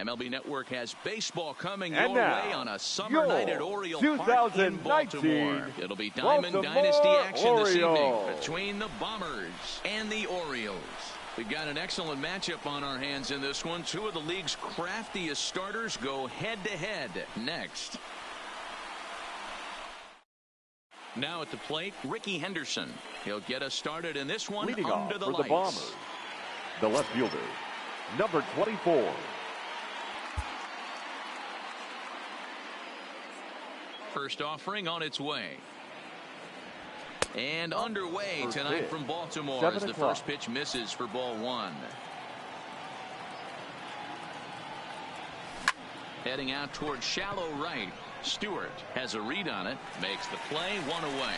MLB Network has baseball coming And your now, way on a summer night at Oriole Park in 2019 Baltimore. It'll be Diamond Baltimore Dynasty action this evening Orioles. between the Bombers and the Orioles. We've got an excellent matchup on our hands in this one. Two of the league's craftiest starters go head-to-head next. Now at the plate, Ricky Henderson. He'll get us started in this one. Leading under off the for lights. the Bombers, the left fielder, number 24. First offering on its way. And underway First tonight pitch, from Baltimore 7 as the o'clock. first pitch misses for ball one. Heading out toward shallow right. Stewart has a read on it. Makes the play, one away.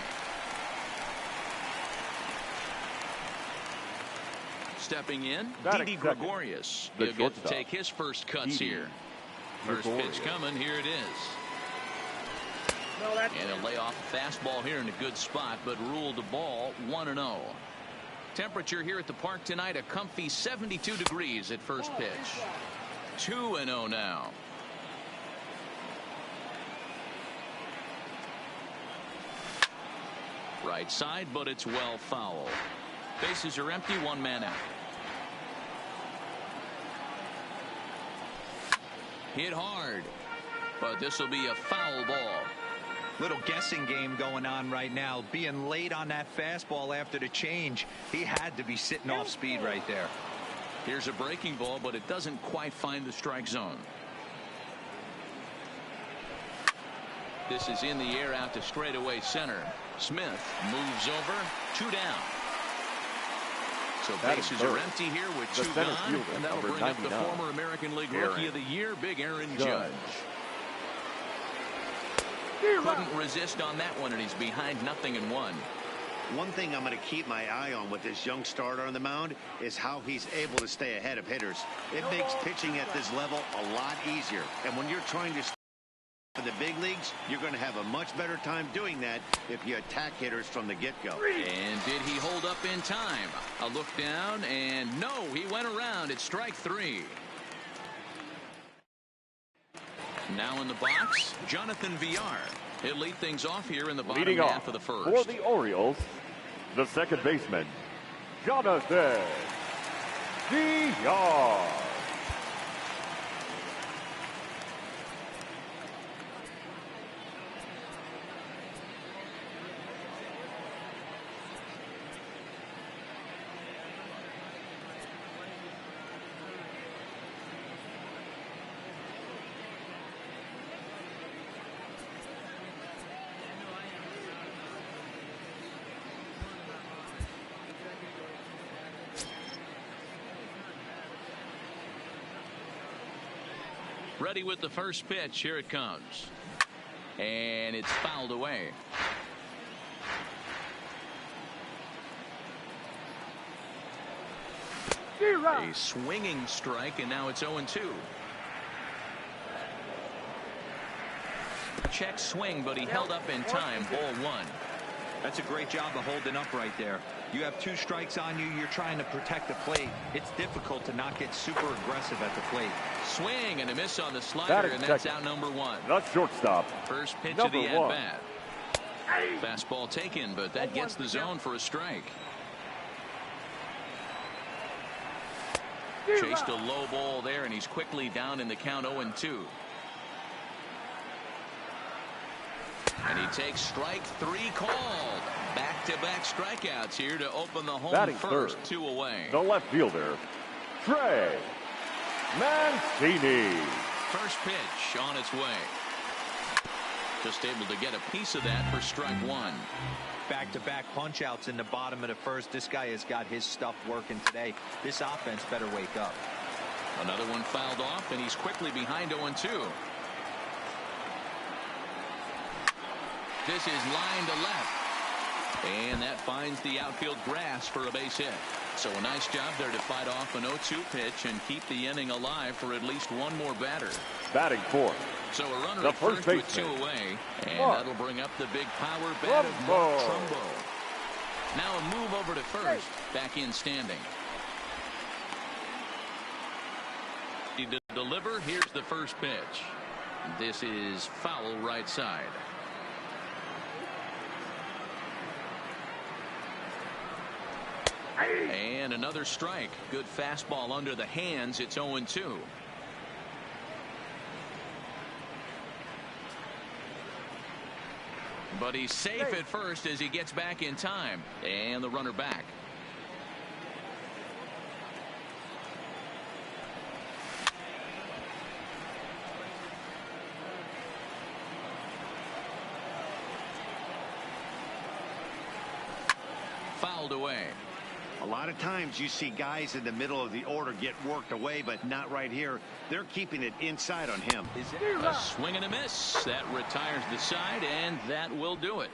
Stepping in, Batting Didi second, Gregorius. the He'll get to shortstop. take his first cuts Didi here. First pitch coming. Here it is. And a layoff fastball here in a good spot, but ruled the ball 1-0. Temperature here at the park tonight, a comfy 72 degrees at first pitch. 2-0 now. Right side, but it's well foul. Bases are empty, one man out. Hit hard, but this will be a foul ball. Little guessing game going on right now. Being late on that fastball after the change. He had to be sitting off speed right there. Here's a breaking ball, but it doesn't quite find the strike zone. This is in the air out to straightaway center. Smith moves over, 2 down. So bases are empty here with 2 gone, and that'll bring up the former American League Rookie of the Year, Big Aaron Judge. Couldn't resist on that one, and he's behind 0-1. One thing I'm going to keep my eye on with this young starter on the mound is how he's able to stay ahead of hitters. It makes pitching at this level a lot easier. And when you're trying to for the big leagues, you're going to have a much better time doing that if you attack hitters from the get-go. And did he hold up in time? A look down, and no, he went around at strike 3. Now in the box, Jonathan Villar. He'll lead things off here in the bottom half of the first. For the Orioles, the second baseman, Jonathan Villar. Ready with the first pitch. Here it comes. And it's fouled away. A swinging strike, and now it's 0-2. Check swing, but he held up in time. Ball 1. That's a great job of holding up right there. You have 2 strikes on you. You're trying to protect the plate. It's difficult to not get super aggressive at the plate. Swing and a miss on the slider, and that's out number 1. That's shortstop. First pitch of the at-bat. Fastball taken, but that gets the zone for a strike. Chased a low ball there, and he's quickly down in the count 0-2. And he takes strike 3 called. Back-to-back strikeouts here to open the home Batting first. third, 2 away. the left fielder, Trey Mancini. First pitch on its way. Just able to get a piece of that for strike 1. Back-to-back punch-outs in the bottom of the first. This guy has got his stuff working today. This offense better wake up. Another one fouled off, and he's quickly behind 0-2. This is line to left. And that finds the outfield grass for a base hit. So a nice job there to fight off an 0-2 pitch and keep the inning alive for at least one more batter. Batting fourth, So a runner the at first with baseman, 2 away. And Mark that'll bring up the big power bat of Mark Trumbo. Now a move over to first. Back in standing. Deliver. Here's the first pitch. This is foul right side. And another strike. Good fastball under the hands. It's 0-2. But he's safe at first as he gets back in time. And the runner back. Fouled away. A lot of times you see guys in the middle of the order get worked away, but not right here. They're keeping it inside on him. A swing and a miss. That retires the side, and that will do it.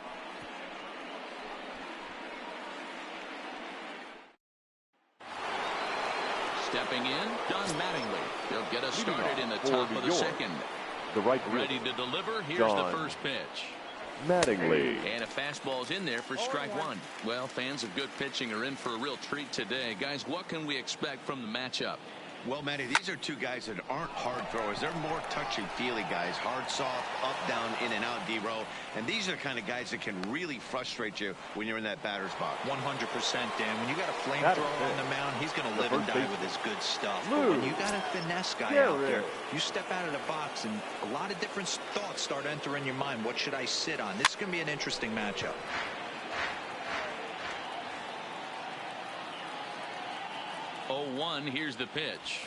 Stepping in, Don Mattingly. They'll get us started in the top of the second. The right Ready to deliver. Here's the first pitch. Mattingly. And a fastball's in there for strike one. Well, fans of good pitching are in for a real treat today. Guys, what can we expect from the matchup? Well, Matty, these are two guys that aren't hard throwers. They're more touchy-feely guys. Hard, soft, up, down, in and out, D-row. And these are the kind of guys that can really frustrate you when you're in that batter's box. 100%, Dan. When you got a flamethrower on the mound, he's going to live and die with his good stuff. But when you got a finesse guy out there, you step out of the box and a lot of different thoughts start entering your mind. What should I sit on? This is going to be an interesting matchup. Here's the pitch.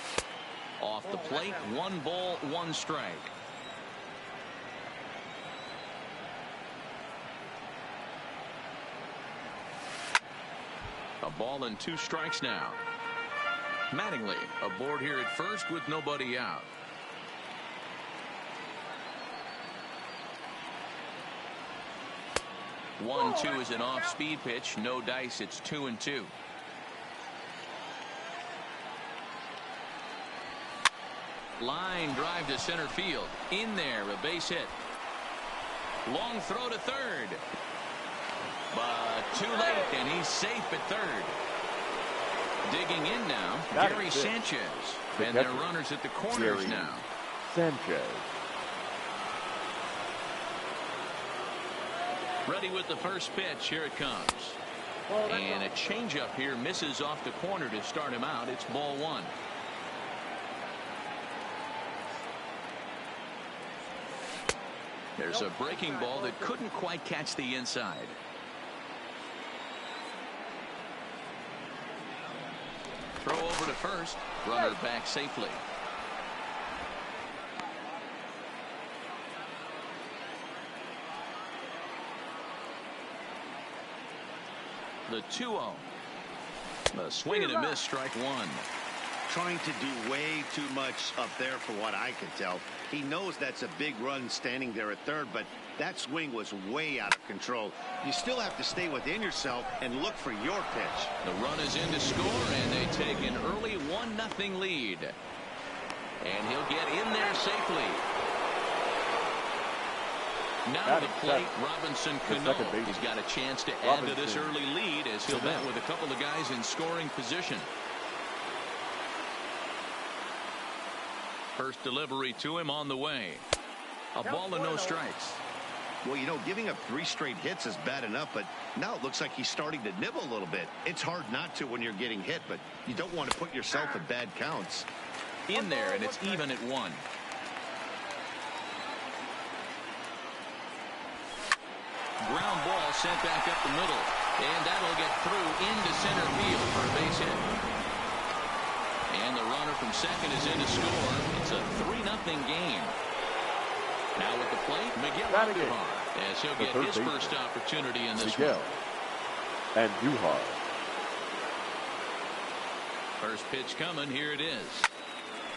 Off the plate, 1 ball, 1 strike. A ball and 2 strikes now. Mattingly aboard here at first with nobody out. One, 2 is an off-speed pitch. No dice. It's 2-2. Line drive to center field. In there, a base hit. Long throw to third. But too late, and he's safe at third. Digging in now, Gary Sanchez. And their runners at the corners now. Sanchez. Ready with the first pitch. Here it comes. And a changeup here misses off the corner to start him out. It's ball 1. There's a breaking ball that couldn't quite catch the inside. Throw over to first. Runner back safely. The 2-0. A swing and a miss, strike 1. Trying to do way too much up there for what I can tell. He knows that's a big run standing there at third, but that swing was way out of control. You still have to stay within yourself and look for your pitch. The run is in to score, and they take an early 1-0 lead. And he'll get in there safely. Now to the plate, Robinson Cano. He's got a chance to add to this early lead as he'll bat with a couple of guys in scoring position. First delivery to him on the way. A ball and no strikes. Well, you know, giving up 3 straight hits is bad enough, but now it looks like he's starting to nibble a little bit. It's hard not to when you're getting hit, but you don't want to put yourself in bad counts. In there, and it's even at 1. Ground ball sent back up the middle, and that'll get through into center field for a base hit. And the runner from second is in to score. It's a 3-0 game. Now with the plate, Miguel Andujar, as he'll get his first opportunity in this one. Andujar. First pitch coming. Here it is.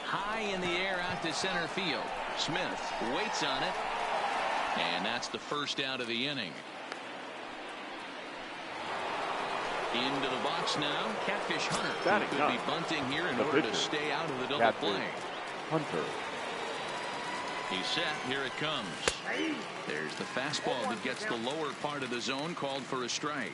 High in the air out to center field. Smith waits on it. And that's the first out of the inning. Into the box now, Catfish Hunter, who could be bunting here in order to stay out of the double play. Hunter. He's set. Here it comes. There's the fastball that gets the lower part of the zone, called for a strike.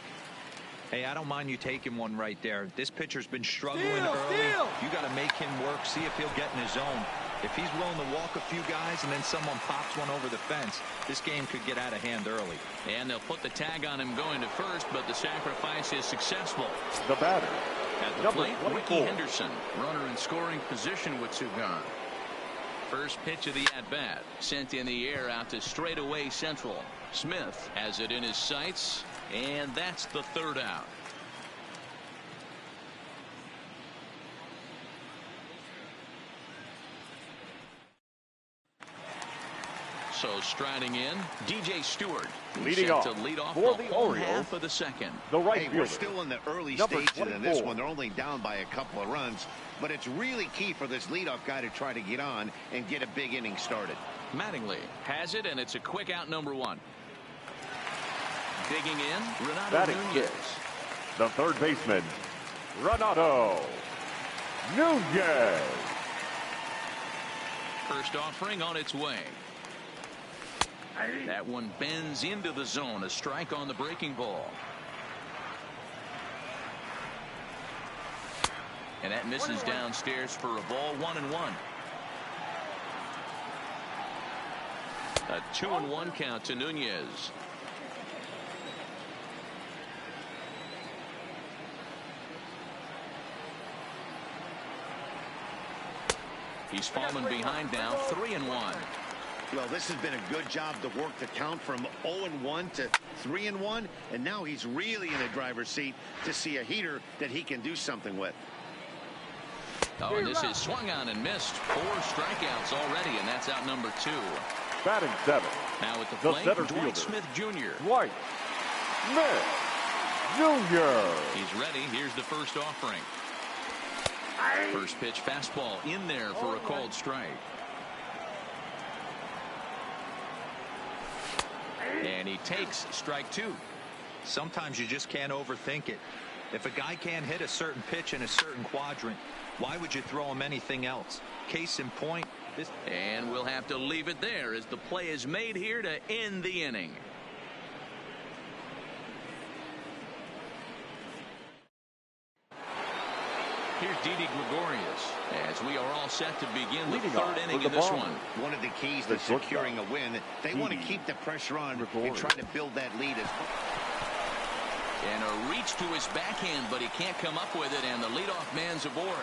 Hey, I don't mind you taking one right there. This pitcher's been struggling early. You got to make him work, see if he'll get in his zone. If he's willing to walk a few guys and then someone pops one over the fence, this game could get out of hand early. And they'll put the tag on him going to first, but the sacrifice is successful. The batter, at the number plate, 24. Ricky Henderson, runner in scoring position with two gone. First pitch of the at-bat, sent in the air out to straightaway central. Smith has it in his sights, and that's the third out. So striding in, DJ Stewart leading off to lead off for the the whole Orioles half of the second. The right Hey, fielder, we're still in the early number stages 24. of this one. They're only down by a couple of runs, but it's really key for this leadoff guy to try to get on and get a big inning started. Mattingly has it, and it's a quick out, number one. Digging in, Renato Batting Nunez. sixth, the third baseman, Renato Nunez. First offering on its way. That one bends into the zone. A strike on the breaking ball. And that misses downstairs for a ball. 1-1. A 2-1 count to Nunez. He's fallen behind now. 3-1. Well, this has been a good job to work the count from 0-1 to 3-1, and now he's really in the driver's seat to see a heater that he can do something with. Oh, and this is swung on and missed. 4 strikeouts already, and that's out number 2. Batting seventh, Now at the the plate, center Dwight fielder, Smith Jr. Dwight Smith Jr. He's ready. Here's the first offering. First pitch fastball in there for a called strike. And he takes strike 2. Sometimes you just can't overthink it. If a guy can't hit a certain pitch in a certain quadrant, why would you throw him anything else? Case in point. And we'll have to leave it there as the play is made here to end the inning. Here's Didi Gregorius as we are all set to begin the third inning of this one. One of the keys to securing a win, they want to keep the pressure on and try to build that lead. And a reach to his backhand, but he can't come up with it, and the leadoff man's aboard.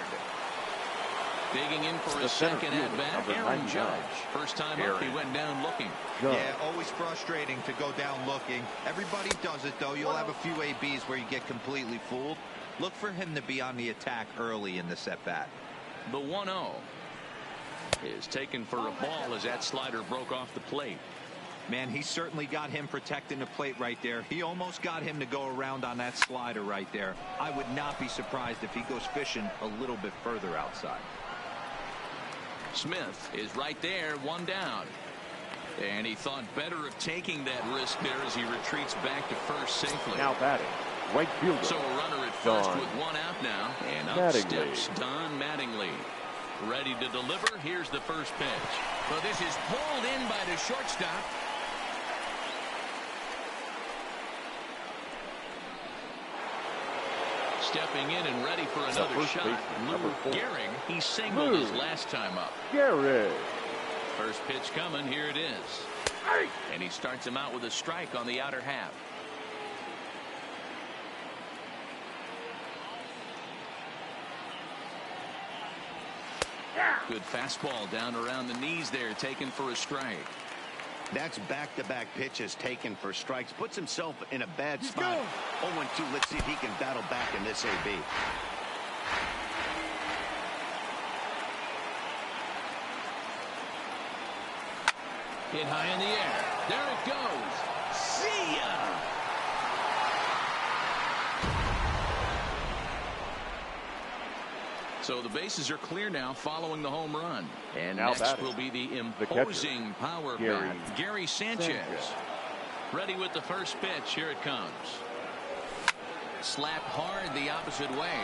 Digging in for his second at-bat, Aaron Judge. First time up, he went down looking. Yeah, always frustrating to go down looking. Everybody does it, though. You'll have a few ABs where you get completely fooled. Look for him to be on the attack early in this at-bat. The 1-0 is taken for a ball as that slider broke off the plate. Man, he certainly got him protecting the plate right there. He almost got him to go around on that slider right there. I would not be surprised if he goes fishing a little bit further outside. Smith is right there, one down. And he thought better of taking that risk there as he retreats back to first safely. Now batting, right fielder. So a runner at first with one out now. And up steps Don Mattingly. Ready to deliver. Here's the first pitch. So this is pulled in by the shortstop. Stepping in and ready for another shot. Lou Gehrig, he singled his last time up. Gehrig. First pitch coming. Here it is. And he starts him out with a strike on the outer half. Good fastball down around the knees there, taken for a strike. That's back-to-back pitches taken for strikes. Puts himself in a bad spot. 0-2. Let's see if he can battle back in this AB. Hit high in the air. There it goes. See ya! So the bases are clear now following the home run. And now next will be the imposing power bat, Gary Sanchez. Ready with the first pitch. Here it comes. Slap hard the opposite way.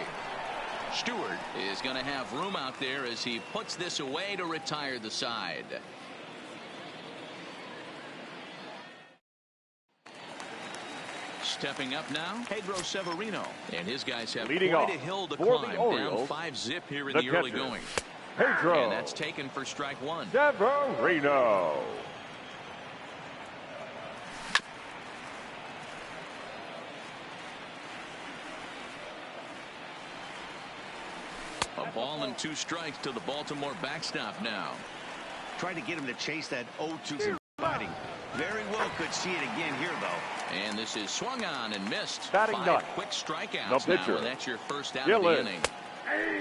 Stewart is going to have room out there as he puts this away to retire the side. Stepping up now, Pedro Severino. And his guys have quite a hill to climb. Down 5-zip here in the early going. Pedro. And that's taken for strike one. Severino. A ball and 2 strikes to the Baltimore backstop now. Trying to get him to chase that 0-2 fighting. Very well could see it again here, though. And this is swung on and missed. Batting 5 ninth. quick strikeouts The now, pitcher. and that's your first out of the inning.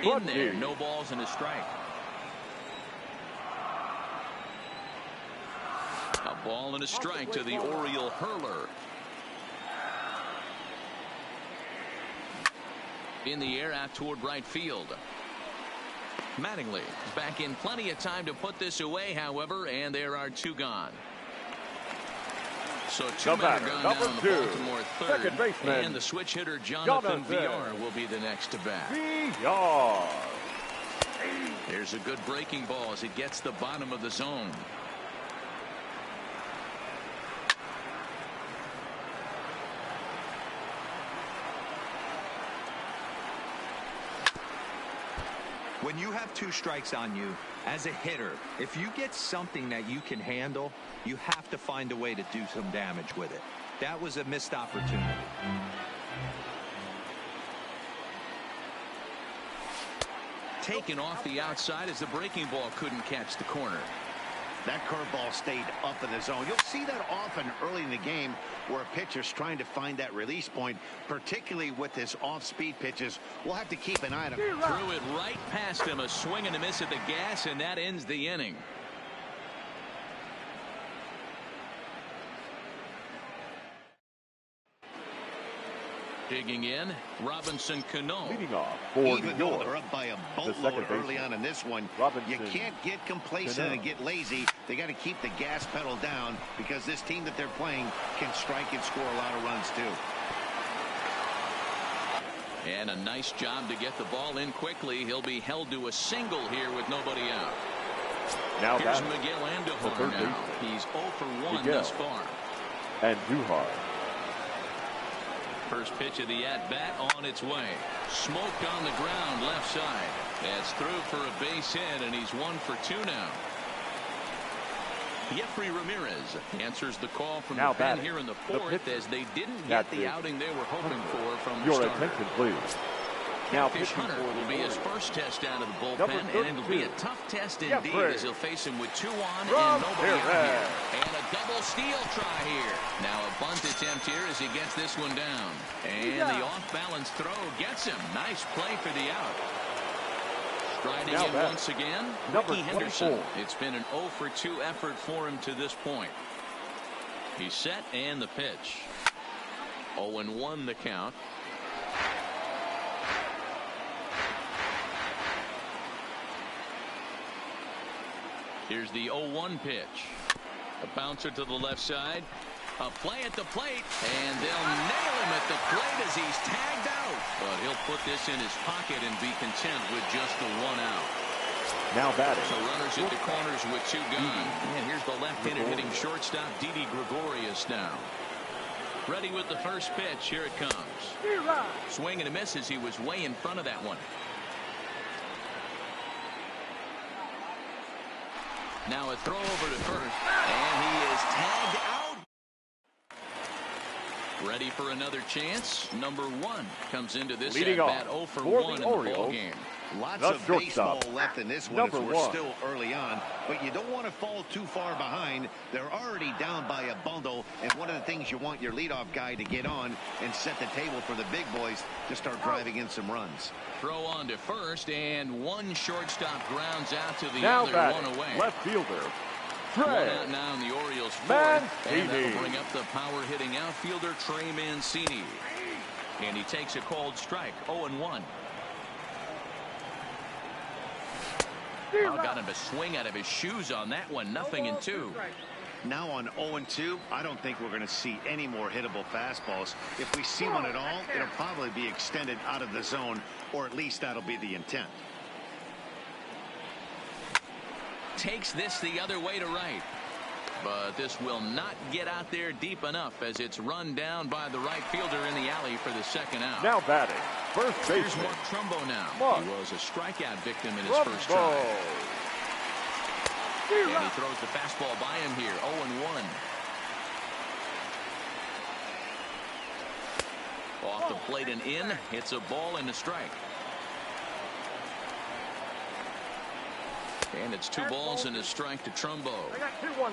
In there, no balls and a strike. A ball and a strike to the Oriole hurler. In the air out toward right field. Mattingly is back in plenty of time to put this away, however, and there are 2 gone. So 2 men are gone now on the Baltimore third, and the switch hitter Jonathan Villar will be the next to bat. Villar. There's a good breaking ball as it gets the bottom of the zone. When you have 2 strikes on you, as a hitter, if you get something that you can handle, you have to find a way to do some damage with it. That was a missed opportunity. Taken off the outside as the breaking ball couldn't catch the corner. That curveball stayed up in the zone. You'll see that often early in the game where a pitcher's trying to find that release point, particularly with his off-speed pitches. We'll have to keep an eye on him. Threw it right past him, a swing and a miss at the gas, and that ends the inning. Digging in, Robinson Cano. Leading off for Even though they're up by a boatload early on in this one, you can't get complacent and get lazy. They got to keep the gas pedal down because this team that they're playing can strike and score a lot of runs too. And a nice job to get the ball in quickly. He'll be held to a single here with nobody out. Now here's Miguel Andujar now. He's 0 for 1 thus far. Andujar. First pitch of the at-bat on its way. Smoked on the ground left side. That's through for a base hit, and he's 1 for 2 now. Jeffrey Ramirez answers the call from the pen here in the 4th as they didn't get the outing they were hoping for from the starter. Attention, please. Catfish Hunter will be his first test out of the bullpen, and it'll be a tough test indeed as he'll face him with 2 on and nobody out here. And a double steal try here. Now a bunt attempt here as he gets this one down. And the off-balance throw gets him. Nice play for the out. Striding in once again, Ricky Henderson. It's been an 0 for 2 effort for him to this point. He's set and the pitch. 0-1 the count. Here's the 0-1 pitch. A bouncer to the left side. A play at the plate, and they'll nail him at the plate as he's tagged out. But he'll put this in his pocket and be content with just the 1 out. Now batting. So runners at the corners with 2 gone. And here's the left-handed hitting shortstop, Didi Gregorius now. Ready with the first pitch. Here it comes. Swing and a miss as he was way in front of that one. Now a throw over to first, and he is tagged out. Ready for another chance. Number 1 comes into this at-bat 0 for 1 in the ball game. Lots of baseball left in this one as we're still early on, but you don't want to fall too far behind. They're already down by a bundle, and one of the things you want your leadoff guy to get on and set the table for the big boys to start driving in some runs. Throw on to first, and one shortstop grounds out to the now other, batting, 1 away. left fielder. 1 out now in the Orioles' 4th, and that'll bring up the power-hitting outfielder Trey Mancini. And he takes a cold strike, 0-1. Got him to swing out of his shoes on that one, 0-2. Now on 0-2, I don't think we're going to see any more hittable fastballs. If we see one at all, it'll probably be extended out of the zone, or at least that'll be the intent. Takes this the other way to right. but this will not get out there deep enough as it's run down by the right fielder in the alley for the second out. Now batting, first baseman. Here's Mark Trumbo now. Mark He was a strikeout victim in his first try. And he throws the fastball by him here, 0-1. Off the plate and in. It's a ball and a strike. And it's 2 balls and a strike to Trumbo.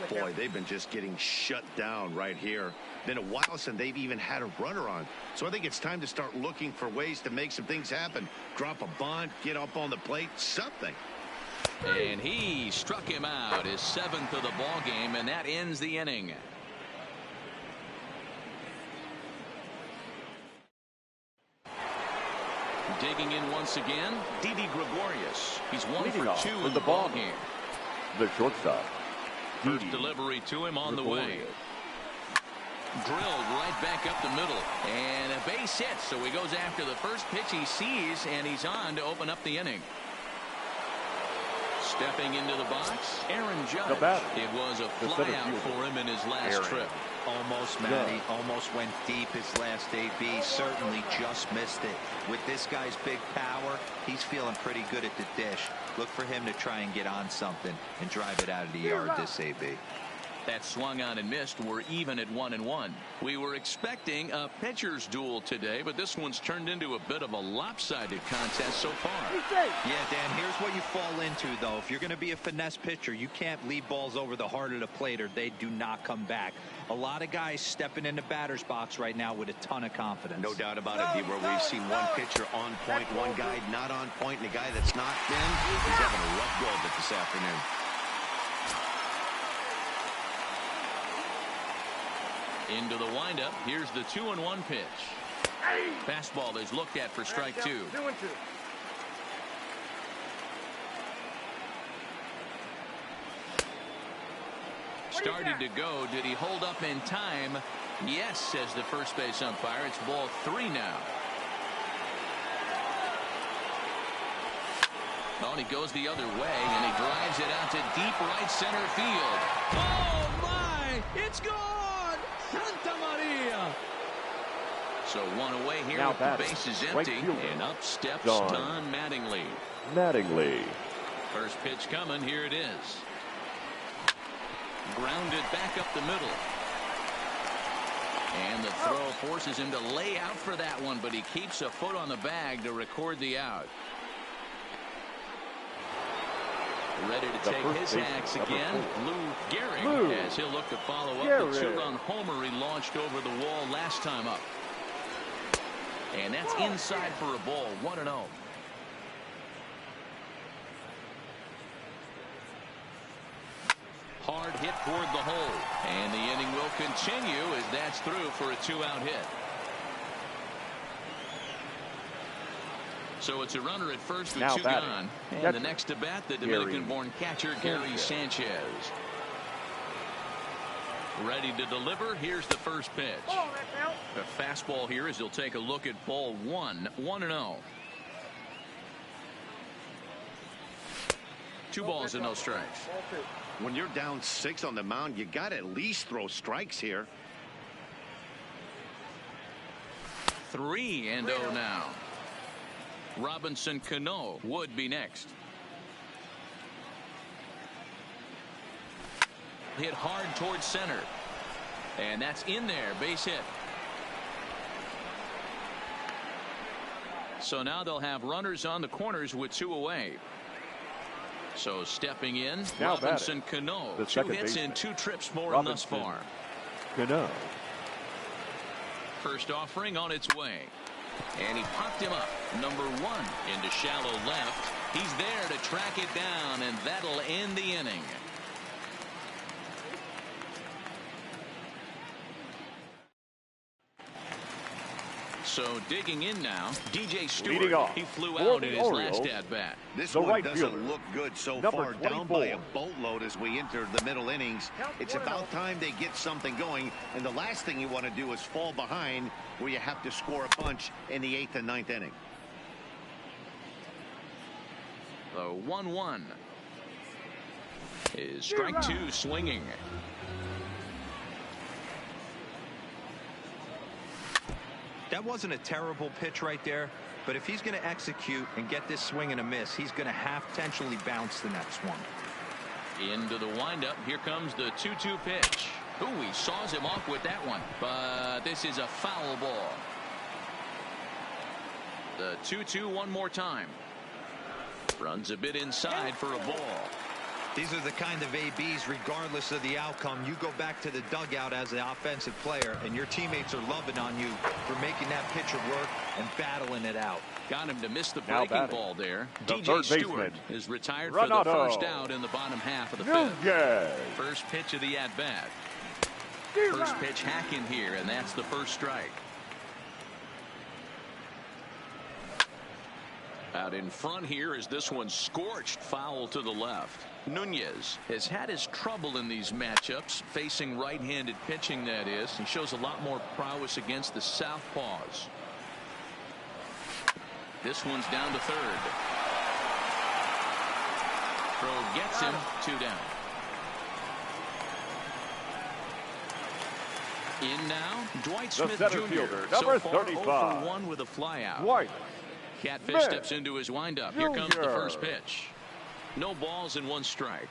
Boy, they've been just getting shut down right here. Been a while since they've even had a runner on. So I think it's time to start looking for ways to make some things happen. Drop a bunt, get up on the plate, something. And he struck him out, his 7th of the ball game, and that ends the inning. Digging in once again, Didi Gregorius. He's 1 for 2 in the ball game. The shortstop. First delivery to him on the way. Drilled right back up the middle. And a base hit, so he goes after the first pitch he sees, and he's on to open up the inning. Stepping into the box, Aaron Judge. It was a flyout for him in his last trip. Almost, Matty. Almost went deep his last AB. Certainly just missed it. With this guy's big power, he's feeling pretty good at the dish. Look for him to try and get on something and drive it out of the yard this AB. That swung on and missed. We're even at 1-1. We were expecting a pitcher's duel today, but this one's turned into a bit of a lopsided contest so far. Yeah, Dan, here's what you fall into, though. If you're going to be a finesse pitcher, you can't leave balls over the heart of the plate or they do not come back. A lot of guys stepping in the batter's box right now with a ton of confidence. No doubt about it, where we've seen one pitcher on point, one guy not on point, and a guy that's not been, he's having a rough go of it this afternoon. Into the windup. Here's the 2-1 pitch. Fastball is looked at for strike 2. Started to go. Did he hold up in time? Yes, says the first base umpire. It's ball 3 now. Oh, and he goes the other way, and he drives it out to deep right center field. Oh, my! It's gone! Santa Maria. So 1 away here with the bases empty, and up steps Don Mattingly. First pitch coming. Here it is. Grounded back up the middle. And the throw forces him to lay out for that one, but he keeps a foot on the bag to record the out. Ready to take his axe again, Lou Gehrig, as he'll look to follow up the 2-run homer he launched over the wall last time up. And that's inside for a ball, 1-0. Hard hit toward the hole, and the inning will continue as that's through for a 2-out hit. So it's a runner at first with 2 gone. And the next to bat, the Dominican-born catcher, Gary Sanchez. Ready to deliver. Here's the first pitch. A fastball here as he'll take a look at ball 1, 1-0. 2 balls and no strikes. When you're down 6 on the mound, you got to at least throw strikes here. 3-0 now. Robinson Cano would be next. Hit hard towards center. And that's in there. Base hit. So now they'll have runners on the corners with 2 away. So stepping in, now Robinson Cano. 2 hits in 2 trips for him thus far. Cano. First offering on its way. And he popped him up. Number 1 into shallow left. He's there to track it down, and that'll end the inning. So digging in now, DJ Stewart. He flew out in his last at-bat. This one doesn't look good so far. Down by a boatload as we enter the middle innings. It's about time they get something going. And the last thing you want to do is fall behind where you have to score a bunch in the 8th and 9th inning. The 1-1 is strike 2 swinging. That wasn't a terrible pitch right there, but if he's going to execute and get this swing and a miss, he's going to have to potentially bounce the next one. Into the windup. Here comes the 2-2 pitch. Ooh, he saws him off with that one, but this is a foul ball. The 2-2 one more time. Runs a bit inside for a ball. These are the kind of ABs, regardless of the outcome. You go back to the dugout as an offensive player, and your teammates are loving on you for making that pitcher work and battling it out. Got him to miss the breaking ball there. DJ Stewart is retired for the first out in the bottom half of the fifth. First pitch of the at-bat. First pitch hack in here, and that's the first strike. Out in front here is this one scorched foul to the left. Nunez has had his trouble in these matchups, facing right-handed pitching, that is. He shows a lot more prowess against the southpaws. This one's down to third. Throw gets him, 2 down. In now, Dwight Smith Jr. Fielder, so far 35. 0 for 1 with a flyout. White. Catfish steps into his windup. Here comes the first pitch. No balls and 1 strike.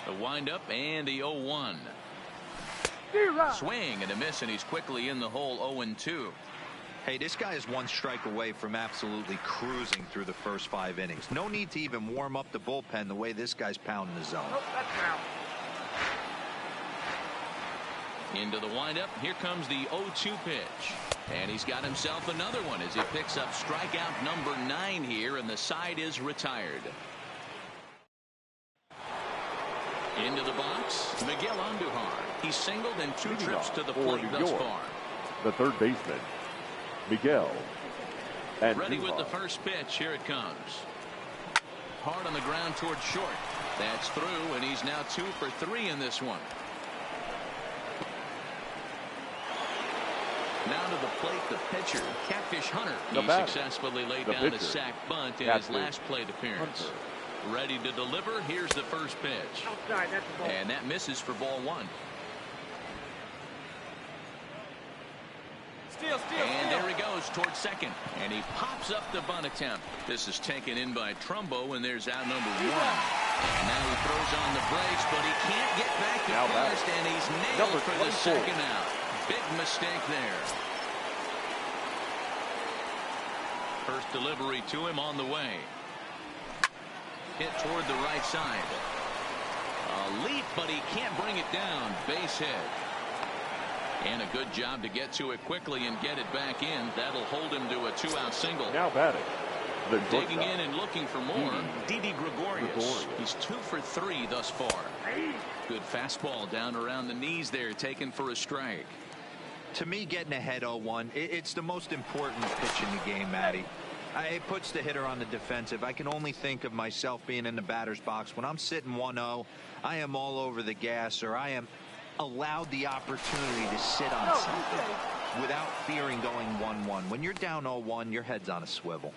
The windup and the 0-1. Swing and a miss, and he's quickly in the hole. 0-2. Hey, this guy is 1 strike away from absolutely cruising through the first 5 innings. No need to even warm up the bullpen the way this guy's pounding the zone. Into the windup. Here comes the 0-2 pitch. And he's got himself another one as he picks up strikeout number 9 here, and the side is retired. Into the box, Miguel Andujar. He's singled in 2 trips to the plate thus far. The third baseman, Miguel. And ready with the first pitch. Here it comes. Hard on the ground toward short. That's through, and he's now 2 for 3 in this one. Now to the plate, the pitcher, Catfish Hunter. He successfully laid down a sac bunt in his last plate appearance. Ready to deliver. Here's the first pitch. And that misses for ball 1. And there he goes towards second. And he pops up the bunt attempt. This is taken in by Trumbo, and there's out number 1. And now he throws on the brakes, but he can't get back to first, and he's nailed for the second out. Big mistake there. First delivery to him on the way. Hit toward the right side. A leap, but he can't bring it down. Base hit. And a good job to get to it quickly and get it back in. That'll hold him to a 2-out single. Now batting. Digging in and looking for more. Didi Gregorius. He's 2 for 3 thus far. Good fastball down around the knees there, taken for a strike. To me, getting ahead 0-1, it's the most important pitch in the game, Matty. It puts the hitter on the defensive. I can only think of myself being in the batter's box. When I'm sitting 1-0, I am all over the gas, or I am allowed the opportunity to sit on something without fearing going 1-1. When you're down 0-1, your head's on a swivel.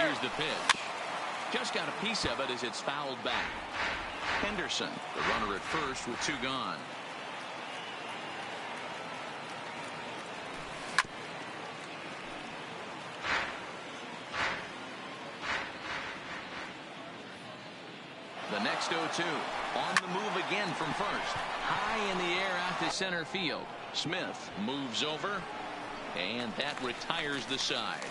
Here's the pitch. Just got a piece of it as it's fouled back. Henderson, the runner at first with 2 gone. The next 0-2. On the move again from first. High in the air out to center field. Smith moves over, and that retires the side.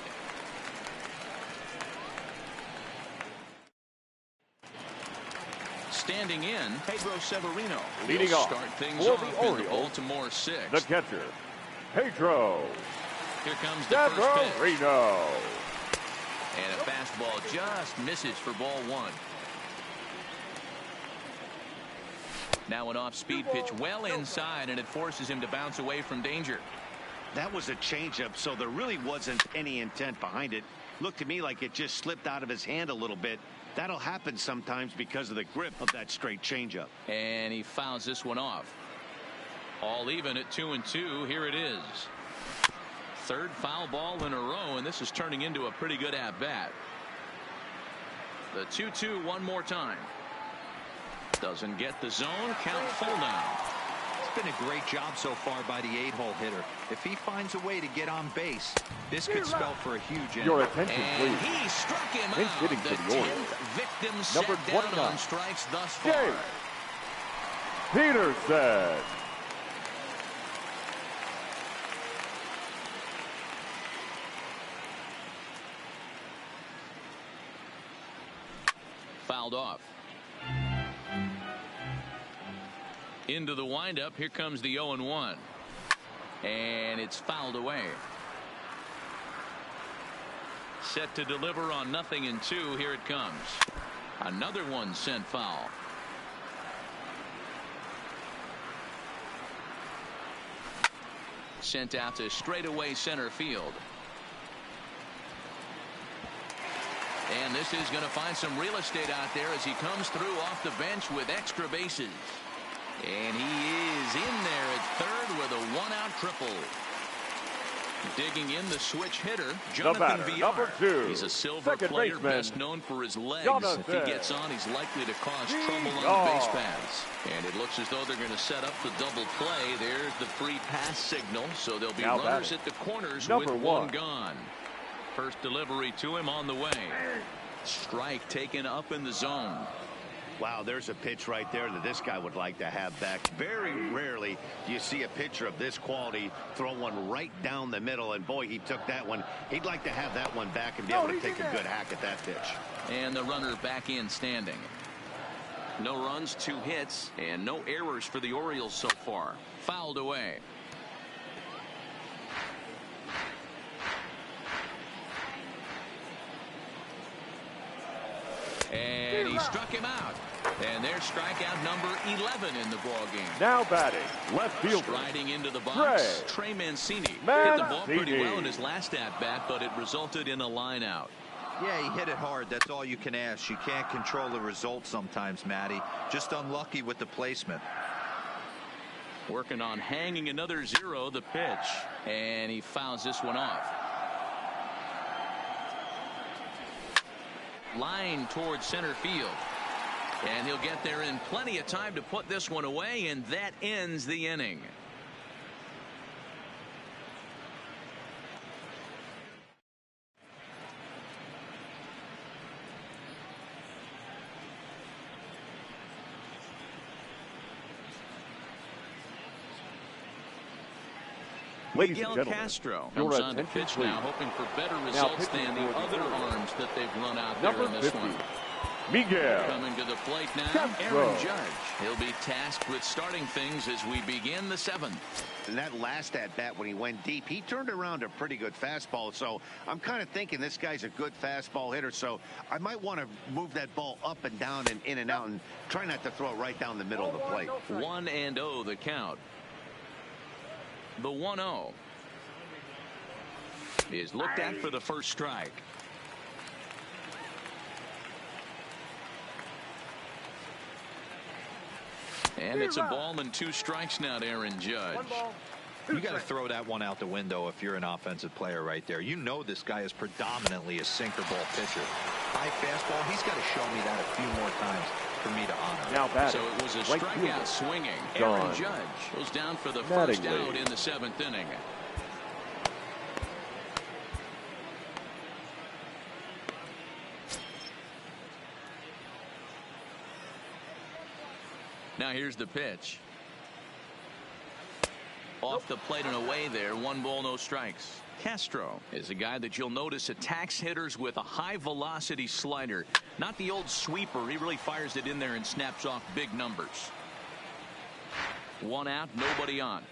Standing in, Pedro Severino. Leading off start things for off the in Orioles, the Baltimore 6. the catcher, Pedro. Here comes the first pitch. Severino. And a fastball just misses for ball 1. Now an off-speed pitch well inside, and it forces him to bounce away from danger. That was a changeup, so there really wasn't any intent behind it. Looked to me like it just slipped out of his hand a little bit. That'll happen sometimes because of the grip of that straight changeup. And he fouls this one off. All even at 2-2. Here it is. Third foul ball in a row, and this is turning into a pretty good at-bat. The 2-2 one more time. Doesn't get the zone. Count full now. It's been a great job so far by the 8-hole hitter. If he finds a way to get on base, this could spell for a huge inning. Your attention, and please. he struck him Bench out. hitting The for the Orioles. 10th victim Number set down 29. on strikes thus far. Peterson. Fouled off. Into the windup. Here comes the 0-1. And it's fouled away. Set to deliver on 0-2. Here it comes. Another one sent foul. Sent out to straightaway center field. And this is going to find some real estate out there as he comes through off the bench with extra bases. And he is in there at third with a one-out triple. Digging in the switch hitter, Jonathan batter, VR. number 2. He's a silver Second player, baseman, best known for his legs. Jonathan If he gets on, he's likely to cause trouble on VR. the base paths. And it looks as though they're going to set up the double play. There's the free pass signal. So there'll be Now runners batting, at the corners number with 1. one gone. First delivery to him on the way. Strike taken up in the zone. Wow, there's a pitch right there that this guy would like to have back. Very rarely do you see a pitcher of this quality throw one right down the middle, and boy, he took that one. He'd like to have that one back and be able to take a good hack at that pitch. And the runner back in standing. No runs, 2 hits, and no errors for the Orioles so far. Fouled away. And he struck him out. And there's strikeout number 11 in the ball game. Now batting, left fielder. Striding into the box, Trey Mancini. Hit the ball pretty well in his last at-bat, but it resulted in a line out. Yeah, he hit it hard. That's all you can ask. You can't control the result sometimes, Matty. Just unlucky with the placement. Working on hanging another 0, the pitch. And he fouls this one off. Line towards center field. And he'll get there in plenty of time to put this one away, and that ends the inning. Miguel Castro comes on the pitch now, hoping for better results than the other arms that they've run out there in this one. Miguel coming to the plate now, Aaron Judge. He'll be tasked with starting things as we begin the 7th. And that last at-bat when he went deep, he turned around a pretty good fastball. So I'm kind of thinking this guy's a good fastball hitter. So I might want to move that ball up and down and in and out and try not to throw it right down the middle of the plate. 1-0 the count. The 1-0 is looked at for the first strike. And it's a ball and 2 strikes now to Aaron Judge. You got to throw that one out the window if you're an offensive player right there. You know this guy is predominantly a sinker ball pitcher. High fastball, he's got to show me that a few more times for me to honor. Now batting, so it was a strikeout swinging. Gone. Aaron Judge goes down for the first out in the 7th inning. Now here's the pitch. Off the plate and away there. 1 ball, no strikes. Castro is a guy that you'll notice attacks hitters with a high velocity slider. Not the old sweeper. He really fires it in there and snaps off big numbers. 1 out, nobody on.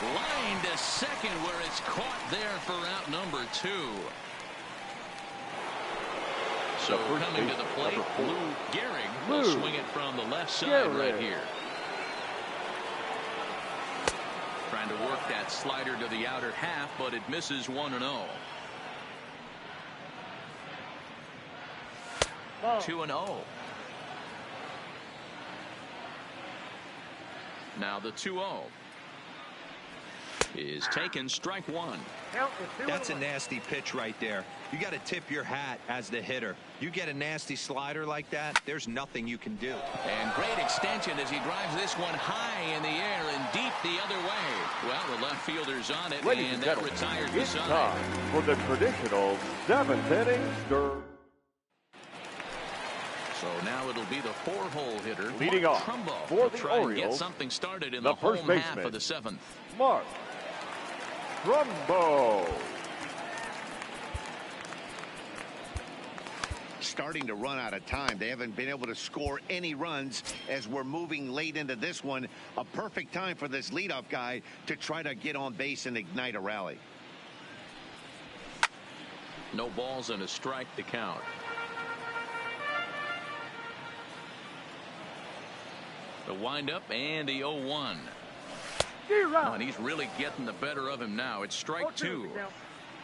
Line to second where it's caught there for out number 2. So coming to the plate, Lou Gehrig will swing it from the left side right here. Trying to work that slider to the outer half, but it misses 1-0. 2-0. Now the 2-0. is taken, strike one. That's a nasty pitch right there. You got to tip your hat as the hitter. You get a nasty slider like that, there's nothing you can do. And great extension as he drives this one high in the air and deep the other way. Well, the left fielder's on it, and that retires the side. Time for the traditional 7th inning stir. So now it'll be the 4-hole hitter, leading off for the try Orioles, and get something started in the the home first half baseman, of the 7th. Mark Trumbo. Starting to run out of time. They haven't been able to score any runs as we're moving late into this one. A perfect time for this leadoff guy to try to get on base and ignite a rally. No balls and a strike to count. The windup and the 0-1. Oh, and he's really getting the better of him now. It's strike two.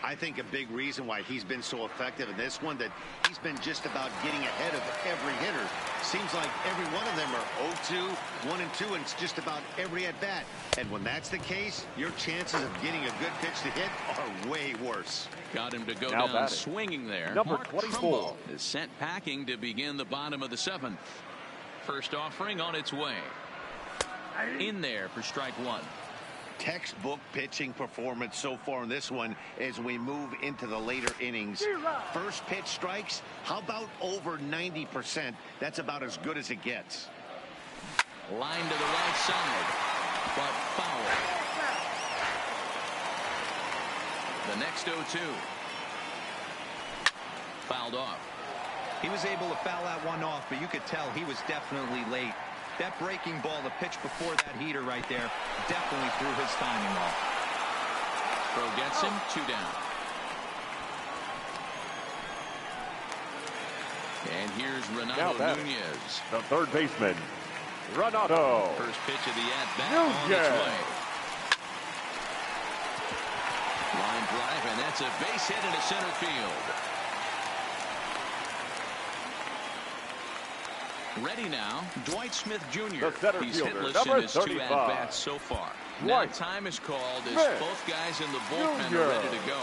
I think a big reason why he's been so effective in this one, that he's been just about getting ahead of every hitter. Seems like every one of them are 0-2, 1-2, and it's just about every at bat. And when that's the case, your chances of getting a good pitch to hit are way worse. Got him to go now down batting, swinging there. number Mark 24 Trumbo is sent packing to begin the bottom of the 7th. First offering on its way. In there for strike one. Textbook pitching performance so far in this one as we move into the later innings. First pitch strikes, how about over 90%? That's about as good as it gets. Line to the right side, but foul. The next 0-2. Fouled off. He was able to foul that one off, but you could tell he was definitely late. That breaking ball, the pitch before that heater right there, definitely threw his timing off. Throw gets him, 2 down. And here's Renato Nunez. The third baseman, Renato. First pitch of the at-bat on its way. Line drive, and that's a base hit into center field. Ready now, Dwight Smith Jr. He's hitless in his 2 at-bats so far. Now time is called as both guys in the bullpen are ready to go.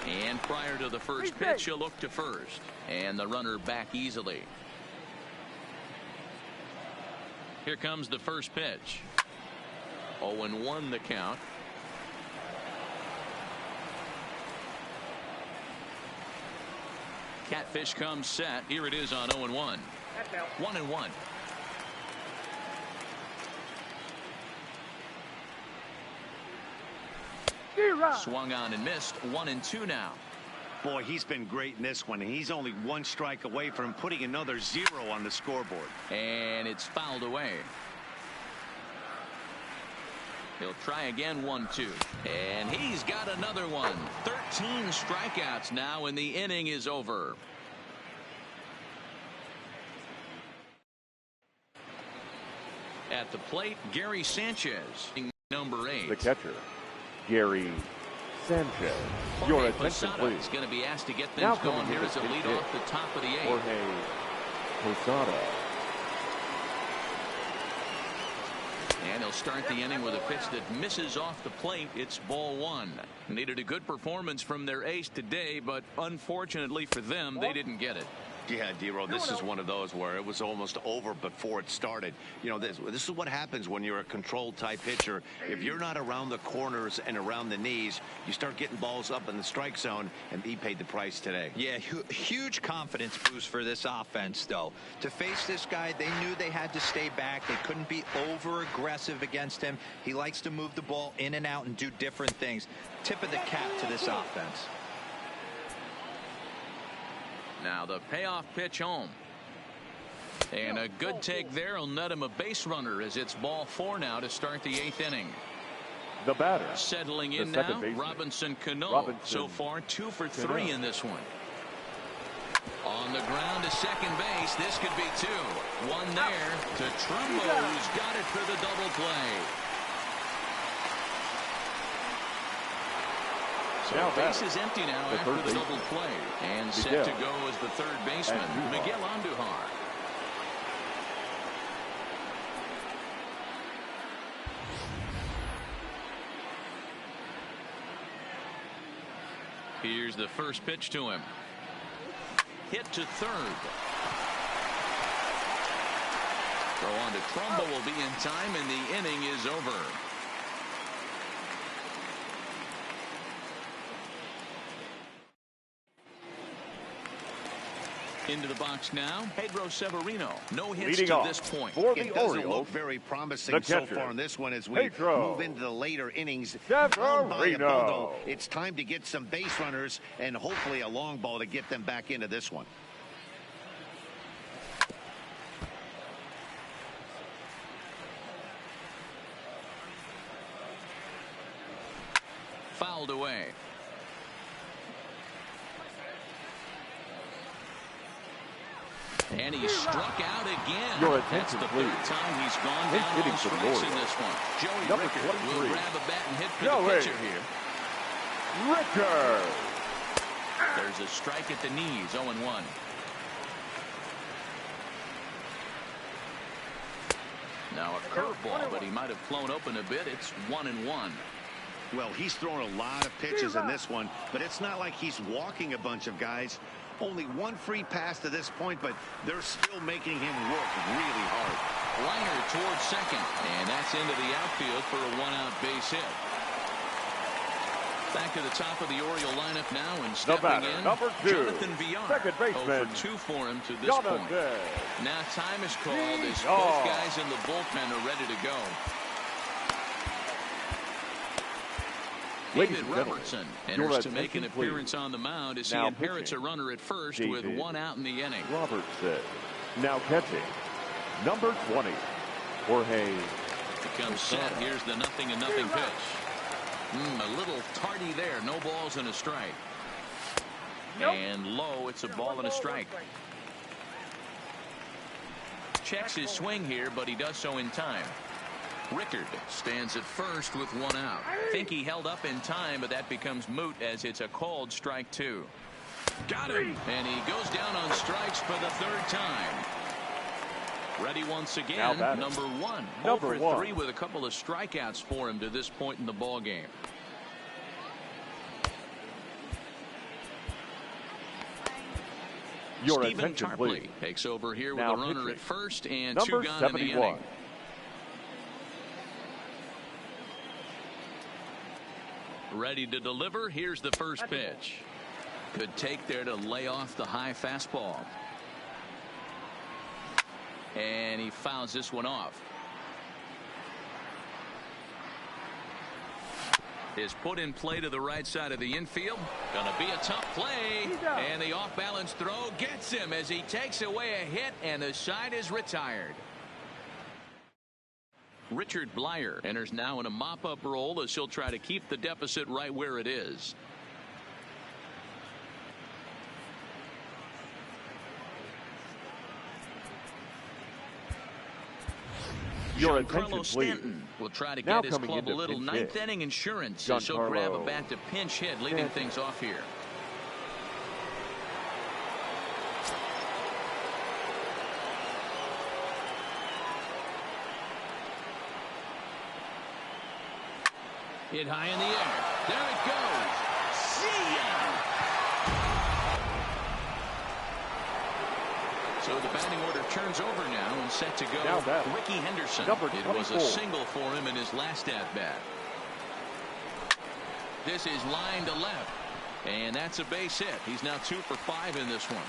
And prior to the first pitch, he'll look to first. And the runner back easily. Here comes the first pitch. 0-1 the count. Catfish comes set. Here it is on 0-1. 1-1. Swung on and missed. 1-2 now. Boy, he's been great in this one. He's only 1 strike away from putting another 0 on the scoreboard. And it's fouled away. He'll try again, 1-2. And he's got another one. 13 strikeouts now, and the inning is over. At the plate, Gary Sanchez, number 8. The catcher, Gary Sanchez. Your attention, please. He's going to be asked to get things going here as a lead off the top of the 8th. Jorge Posada. And he'll start the inning with a pitch that misses off the plate. It's ball 1. Needed a good performance from their ace today, but unfortunately for them, they didn't get it. Yeah, D-Row, this is one of those where it was almost over before it started. You know, this is what happens when you're a controlled type pitcher. If you're not around the corners and around the knees, you start getting balls up in the strike zone, and he paid the price today. Yeah, huge confidence boost for this offense, though. To face this guy, they knew they had to stay back. They couldn't be over-aggressive against him. He likes to move the ball in and out and do different things. Tip of the cap to this offense. Now the payoff pitch home. And a good take there will net him a base runner as it's ball 4 now to start the 8th inning. The batter. Settling in now, Robinson Cano. So far 2 for 3 in this one. On the ground to second base. This could be 2. 1 there to Trumbo, who's got it for the double play. So base is empty now after the double play. And set to go as the third baseman, Miguel Andujar. Here's the first pitch to him. Hit to third. Throw on to Trumbo will be in time, and the inning is over. Into the box now, Pedro Severino. No hits to this point. It doesn't look very promising so far in this one as we move into the later innings. Severino. It's time to get some base runners and hopefully a long ball to get them back into this one. Fouled away. And he struck out again. That's the third time he's gone down on strikes in this one. Joey Rickard will grab a bat and hit for the pitcher here. Rickard. There's a strike at the knees, 0-1. Now a curveball, but he might have flown open a bit. It's 1-1. Well, he's thrown a lot of pitches in this one, but it's not like he's walking a bunch of guys. Only one free pass to this point, but they're still making him work really hard. Liner towards second, and that's into the outfield for a one-out base hit. Back to the top of the Oriole lineup now, and stepping in, number 2, Jonathan Villar. second baseman, 0 for 2 for him to this point. Now time is called as both guys in the bullpen are ready to go. David Robertson enters to make an appearance on the mound as he inherits a runner at first with 1 out in the inning. Robertson. Now catching, number 20, Jorge. Becomes set. Here's the 0-0 pitch. A little tardy there. No balls and a strike. And low. It's a ball and a strike. Checks his swing here, but he does so in time. Rickard stands at first with 1 out. Think he held up in time, but that becomes moot as it's a called strike 2. Got him! And he goes down on strikes for the 3rd time. Ready once again, number 1. 0 for 3 with a couple of strikeouts for him to this point in the ball game. Stephen Tarpley takes over here with a runner at first and 2 gone in the inning. Ready to deliver. Here's the first pitch. Good take there to lay off the high fastball. And he fouls this one off. Is put in play to the right side of the infield. Gonna be a tough play. And the off-balance throw gets him as he takes away a hit, and the side is retired. Richard Blyer enters now in a mop-up role as he'll try to keep the deficit right where it is. Giancarlo Stanton will try to get his club a little 9th inning insurance as he'll grab a bat to pinch hit, leading things off here. Hit high in the air. There it goes. See ya! So the batting order turns over now and set to go. Ricky Henderson. It was a single for him in his last at-bat. This is line to left. And that's a base hit. He's now 2 for 5 in this one.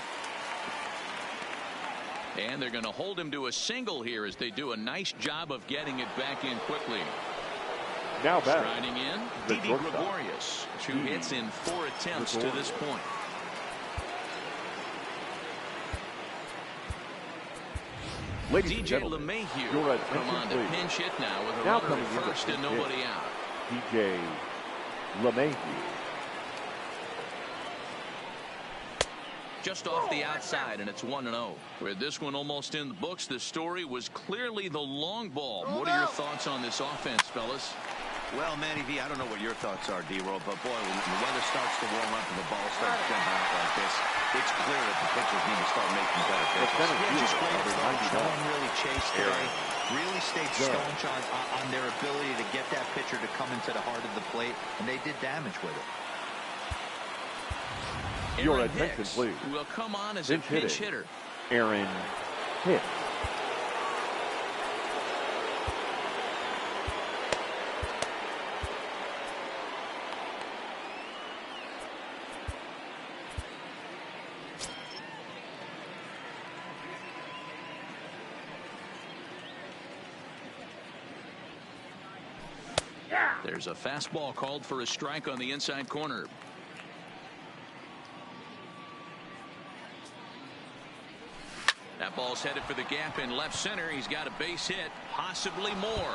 And they're going to hold him to a single here as they do a nice job of getting it back in quickly. Now back. Striding in, Didi Gregorius. 2 hits in 4 attempts to this point. DJ LeMahieu come on to pinch hit now with a runner at first and nobody out. DJ LeMahieu. Just off the outside, and it's 1-0. With this one almost in the books, the story was clearly the long ball. What are your thoughts on this offense, fellas? Well, Manny V, I don't know what your thoughts are, D-Roll, but boy, when the weather starts to warm up and the ball starts jumping out like this, it's clear that the pitchers need to start making better pitches. Yeah, just great approach. No one really chased today. Really stayed staunch on their ability to get that pitcher to come into the heart of the plate, and they did damage with it. Your attention, please. Will come on as a pinch hitter. Aaron Hicks. There's a fastball called for a strike on the inside corner. That ball's headed for the gap in left center. He's got a base hit, possibly more.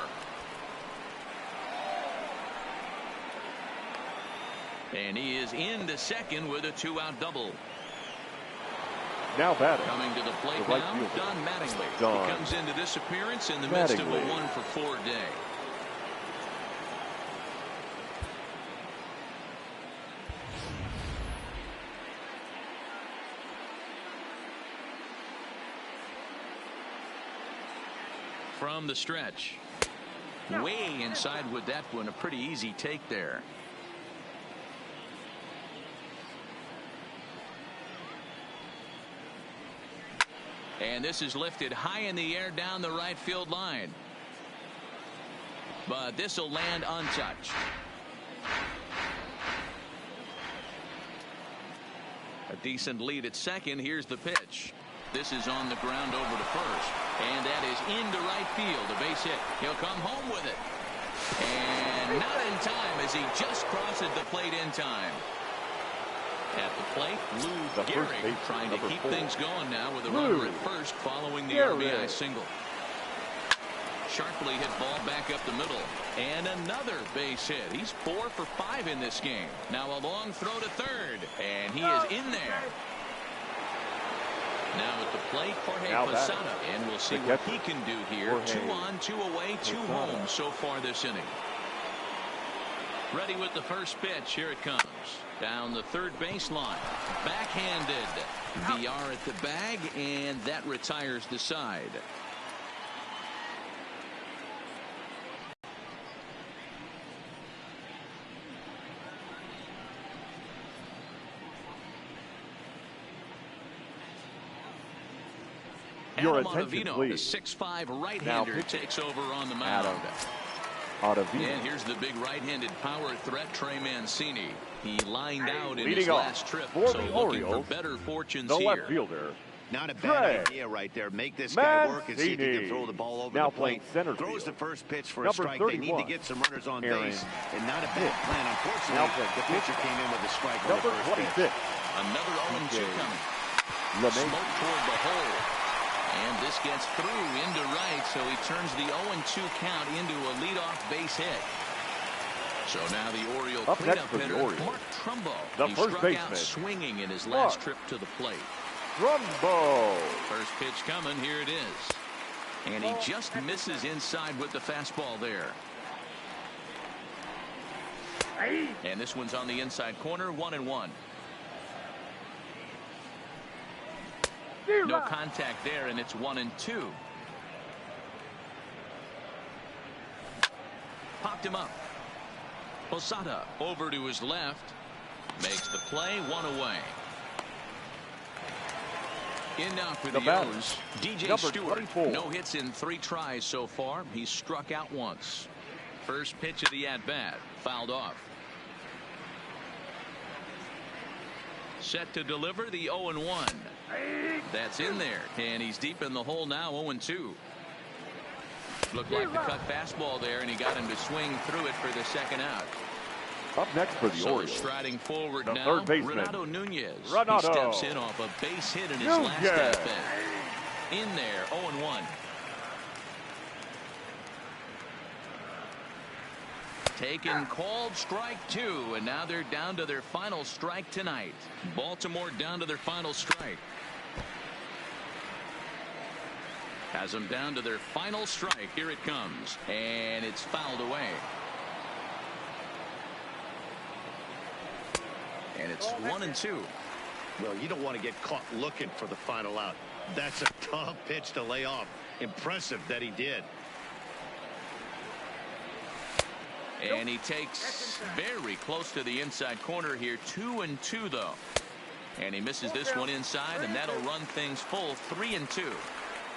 And he is into second with a 2-out double. Now batting. Coming to the plate the right now, fielder. Don Mattingly. Don He comes into this appearance in the midst of a 1-for-4 day. From the stretch. Way inside with that one. A pretty easy take there. And this is lifted high in the air down the right field line. But this will land untouched. A decent lead at second. Here's the pitch. This is on the ground over to first. And that is into right field. A base hit. He'll come home with it. And not in time as he just crosses the plate in time. At the plate, Lou Gehrig trying to keep things going now with a runner at first following the RBI single. Sharply hit ball back up the middle. And another base hit. He's 4 for 5 in this game. Now a long throw to third. And he is in there. Now at the plate, Jorge Posada. And we'll see what he can do here. 2 on, 2 away, 2 home so far this inning. Ready with the first pitch. Here it comes. Down the third baseline. Backhanded. VR at the bag, and that retires the side. Your attention, please. The 6'5" right-hander takes over on the mound. And here's the big right-handed power threat, Trey Mancini. He lined out in his last trip, so looking for better fortunes here. Left fielder. Not a bad idea right there. Make this guy work and see if he can throw the ball over the plate. Throws the first pitch for a strike. They need to get some runners on base. And not a bad plan. Unfortunately, the pitcher came in with a strike on the first pitch. Another 0-2 coming. Smoke toward the hole. And this gets through into right, so he turns the 0-2 count into a leadoff base hit. So now the Oriole cleanup hitter, Mark Trumbo. He struck out swinging in his last trip to the plate. Trumbo. First pitch coming. Here it is. And he just misses inside with the fastball there. And this one's on the inside corner, 1-1. No contact there, and it's 1-2. Popped him up. Posada over to his left. Makes the play, 1 away. In now for the O's, DJ Stewart. 24. No hits in 3 tries so far. He's struck out once. First pitch of the at-bat. Fouled off. Set to deliver the 0-1. That's in there, and he's deep in the hole now, 0-2. Looked like the cut fastball there, and he got him to swing through it for the second out. Up next for the Orioles. Striding forward the now, third baseman, Renato Nunez. Renato. He steps in off a base hit in his last at-bat. In there, 0-1. Taken, called, strike 2, and now they're down to their final strike tonight. Baltimore down to their final strike. Has them down to their final strike. Here it comes, and it's fouled away. And it's 1-2. Well, you don't want to get caught looking for the final out. That's a tough pitch to lay off. Impressive that he did. And he takes very close to the inside corner here. 2-2 though. And he misses this one inside, and that'll run things full 3-2.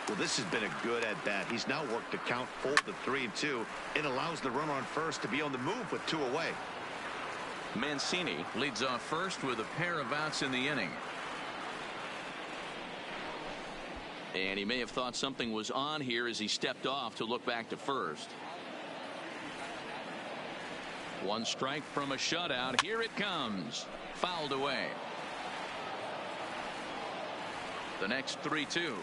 Well, this has been a good at-bat. He's now worked the count full to 3-2. It allows the runner on first to be on the move with 2 away. Mancini leads off first with a pair of outs in the inning. And he may have thought something was on here as he stepped off to look back to first. 1 strike from a shutout. Here it comes. Fouled away. The next 3-2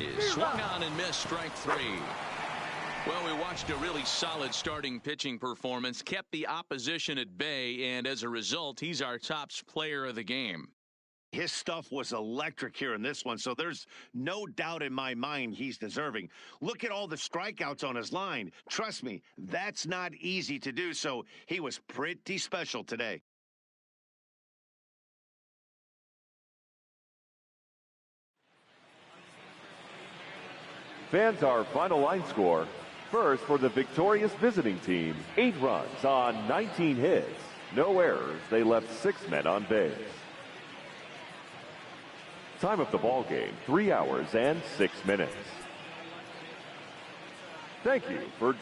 is swung on and missed. Strike 3. Well, we watched a really solid starting pitching performance, kept the opposition at bay, and as a result, he's our top player of the game. His stuff was electric here in this one, so there's no doubt in my mind he's deserving. Look at all the strikeouts on his line. Trust me, that's not easy to do, so he was pretty special today. Fans, our final line score. First, for the victorious visiting team, 8 runs on 19 hits. No errors. They left 6 men on base. Time of the ball game, 3 hours and 6 minutes. Thank you for